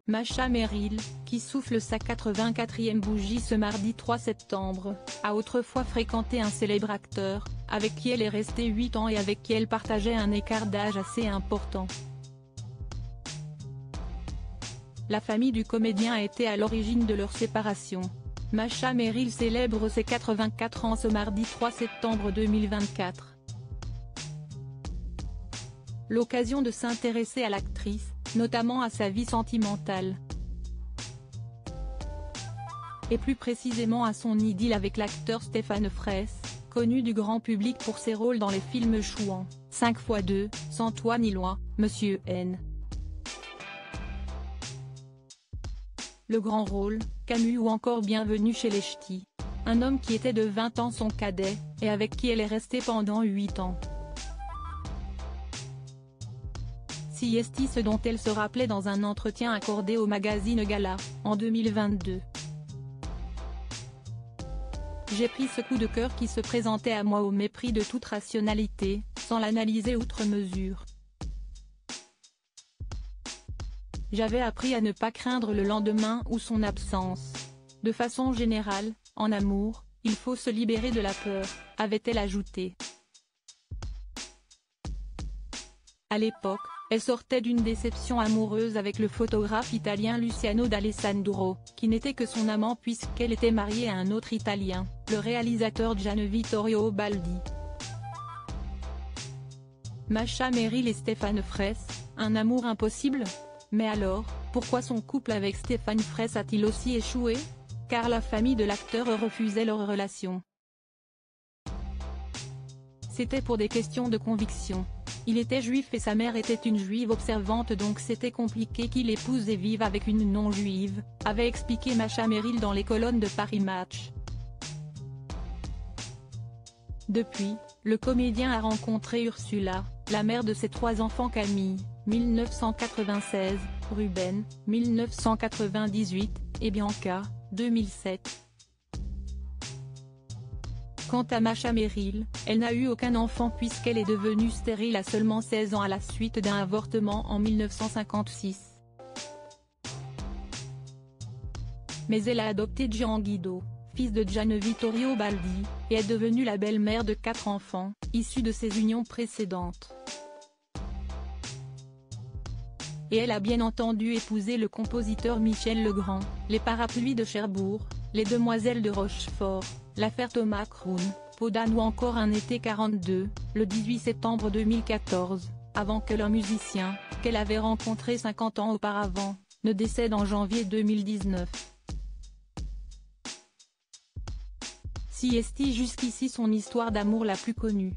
Masha Merrill, qui souffle sa 84e bougie ce mardi 3 septembre, a autrefois fréquenté un célèbre acteur, avec qui elle est restée 8 ans et avec qui elle partageait un écart d'âge assez important. La famille du comédien a été à l'origine de leur séparation. Masha Merrill célèbre ses 84 ans ce mardi 3 septembre 2024. L'occasion de s'intéresser à l'actrice, notamment à sa vie sentimentale. Et plus précisément à son idylle avec l'acteur Stéphane Fraisse, connu du grand public pour ses rôles dans les films Chouan, 5x2, Sans toi ni loi, Monsieur N. Le grand rôle, Camus ou encore Bienvenue chez les Ch'tis. Un homme qui était de 20 ans son cadet, et avec qui elle est restée pendant 8 ans. Si est ce dont elle se rappelait dans un entretien accordé au magazine Gala, en 2022. J'ai pris ce coup de cœur qui se présentait à moi au mépris de toute rationalité, sans l'analyser outre mesure. J'avais appris à ne pas craindre le lendemain ou son absence. De façon générale, en amour, il faut se libérer de la peur, avait-elle ajouté. À l'époque, elle sortait d'une déception amoureuse avec le photographe italien Luciano d'Alessandro, qui n'était que son amant puisqu'elle était mariée à un autre Italien, le réalisateur Gian Vittorio Baldi. Masha Merrill et Stéphane Fraisse, un amour impossible? Mais alors, pourquoi son couple avec Stéphane Fraisse a-t-il aussi échoué? Car la famille de l'acteur refusait leur relation. C'était pour des questions de conviction. Il était juif et sa mère était une juive observante, donc c'était compliqué qu'il épouse et vive avec une non-juive, avait expliqué Masha Merrill dans les colonnes de Paris Match. Depuis, le comédien a rencontré Ursula, la mère de ses 3 enfants Camille, 1996, Ruben, 1998, et Bianca, 2007. Quant à Masha Merrill, elle n'a eu aucun enfant puisqu'elle est devenue stérile à seulement 16 ans à la suite d'un avortement en 1956. Mais elle a adopté Gian Guido, fils de Gian Vittorio Baldi, et est devenue la belle-mère de 4 enfants, issus de ses unions précédentes. Et elle a bien entendu épousé le compositeur Michel Legrand, les Parapluies de Cherbourg, les Demoiselles de Rochefort, l'affaire Thomas Crown, Podane ou encore Un été 42, le 18 septembre 2014, avant que le musicien, qu'elle avait rencontré 50 ans auparavant, ne décède en janvier 2019. Si est jusqu'ici son histoire d'amour la plus connue.